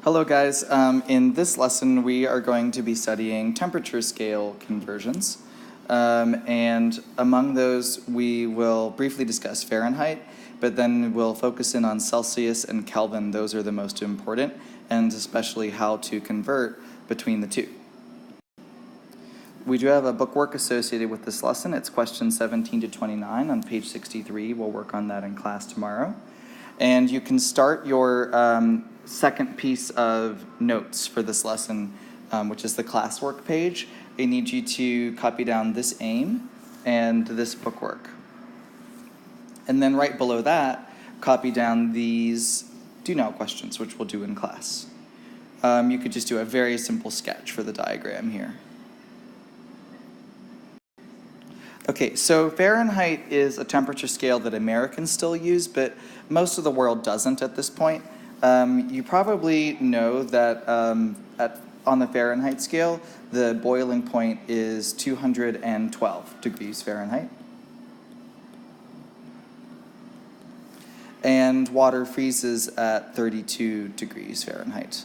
Hello guys, in this lesson we are going to be studying temperature scale conversions, and among those we will briefly discuss Fahrenheit, but then we'll focus in on Celsius and Kelvin. Those are the most important, and especially how to convert between the two. We do have a bookwork associated with this lesson. It's questions 17 to 29 on page 63. We'll work on that in class tomorrow. And you can start your second piece of notes for this lesson, which is the classwork page. I need you to copy down this aim and this bookwork. And then right below that, copy down these do now questions, which we'll do in class. You could just do a very simple sketch for the diagram here. Okay, so Fahrenheit is a temperature scale that Americans still use, but most of the world doesn't at this point. You probably know that on the Fahrenheit scale, the boiling point is 212 degrees Fahrenheit. And water freezes at 32 degrees Fahrenheit.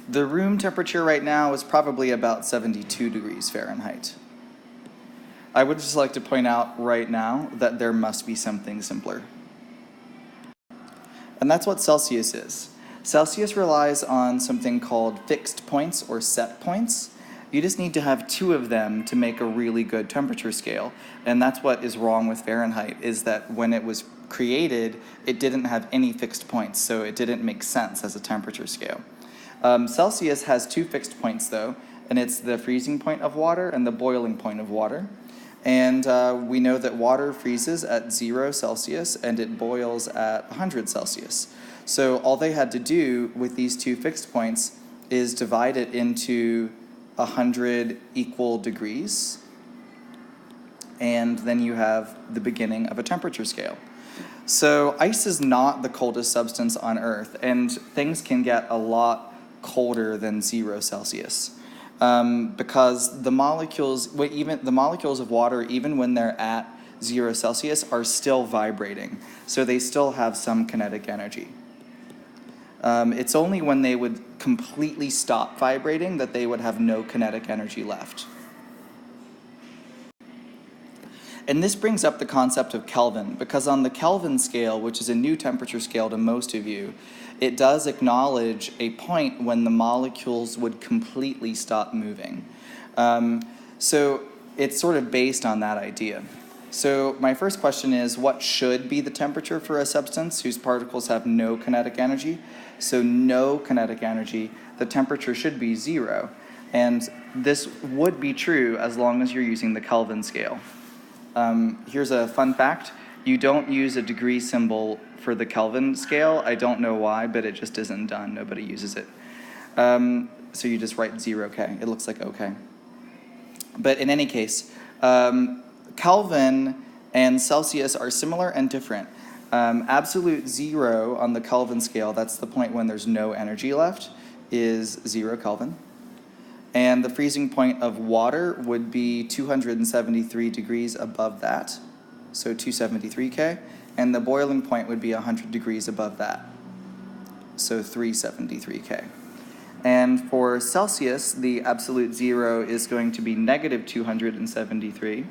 The room temperature right now is probably about 72 degrees Fahrenheit. I would just like to point out right now that there must be something simpler. And that's what Celsius is. Celsius relies on something called fixed points or set points. You just need to have two of them to make a really good temperature scale. And that's what is wrong with Fahrenheit, is that when it was created, it didn't have any fixed points, so it didn't make sense as a temperature scale. Celsius has two fixed points though, and it's the freezing point of water and the boiling point of water. And we know that water freezes at 0 Celsius and it boils at 100 Celsius. So all they had to do with these two fixed points is divide it into 100 equal degrees, and then you have the beginning of a temperature scale. So ice is not the coldest substance on Earth, and things can get a lot colder than 0 Celsius. Because the molecules of water, even when they're at 0 Celsius, are still vibrating. So they still have some kinetic energy. It's only when they would completely stop vibrating that they would have no kinetic energy left. And this brings up the concept of Kelvin, because on the Kelvin scale, which is a new temperature scale to most of you, it does acknowledge a point when the molecules would completely stop moving. So it's sort of based on that idea. So my first question is, what should be the temperature for a substance whose particles have no kinetic energy? So no kinetic energy, the temperature should be 0. And this would be true as long as you're using the Kelvin scale. Here's a fun fact. You don't use a degree symbol for the Kelvin scale. I don't know why, but it just isn't done. Nobody uses it. So you just write 0K. It looks like OK. But in any case, Kelvin and Celsius are similar and different. Absolute 0 on the Kelvin scale, that's the point when there's no energy left, is 0 Kelvin. And the freezing point of water would be 273 degrees above that, so 273 K. And the boiling point would be 100 degrees above that, so 373 K. And for Celsius, the absolute 0 is going to be negative 273.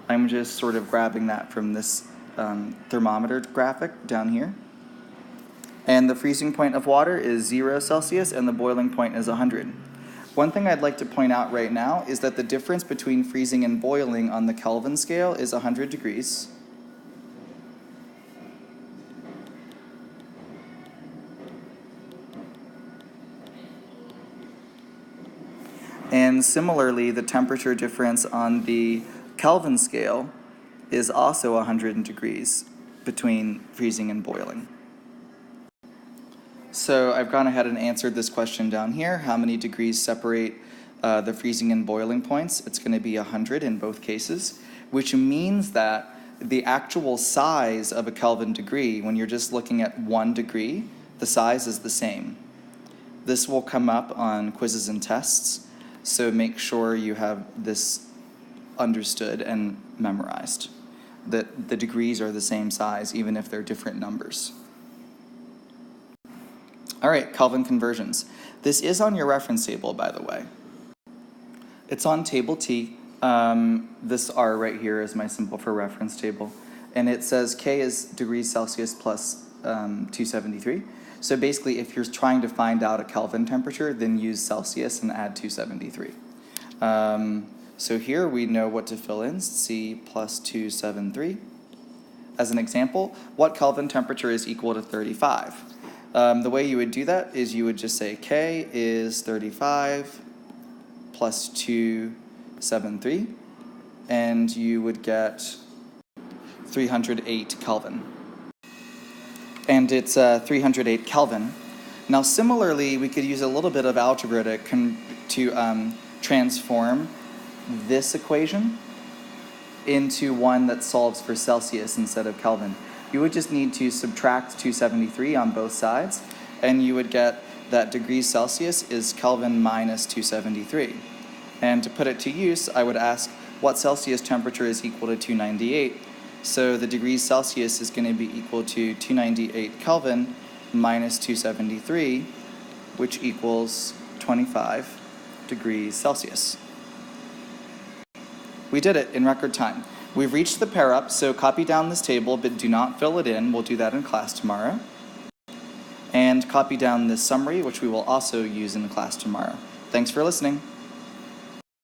I'm just sort of grabbing that from this thermometer graphic down here. And the freezing point of water is 0 Celsius, and the boiling point is 100. One thing I'd like to point out right now is that the difference between freezing and boiling on the Kelvin scale is 100 degrees. And similarly, the temperature difference on the Kelvin scale is also 100 degrees between freezing and boiling. So I've gone ahead and answered this question down here. How many degrees separate the freezing and boiling points? It's going to be 100 in both cases, which means that the actual size of a Kelvin degree, when you're just looking at 1 degree, the size is the same. This will come up on quizzes and tests, so make sure you have this understood and memorized, that the degrees are the same size even if they're different numbers. All right, Kelvin conversions. This is on your reference table, by the way. It's on table T. This R right here is my symbol for reference table. And it says K is degrees Celsius plus 273. So basically, if you're trying to find out a Kelvin temperature, then use Celsius and add 273. So here we know what to fill in, C plus 273. As an example, what Kelvin temperature is equal to 35? The way you would do that is you would just say K is 35 plus 273, and you would get 308 Kelvin. And it's 308 Kelvin. Now similarly, we could use a little bit of algebra to transform this equation into one that solves for Celsius instead of Kelvin. You would just need to subtract 273 on both sides, and you would get that degrees Celsius is Kelvin minus 273. And to put it to use, I would ask what Celsius temperature is equal to 298. So the degrees Celsius is going to be equal to 298 Kelvin minus 273, which equals 25 degrees Celsius. We did it in record time. We've reached the pair up, so copy down this table, but do not fill it in. We'll do that in class tomorrow. And copy down this summary, which we will also use in class tomorrow. Thanks for listening.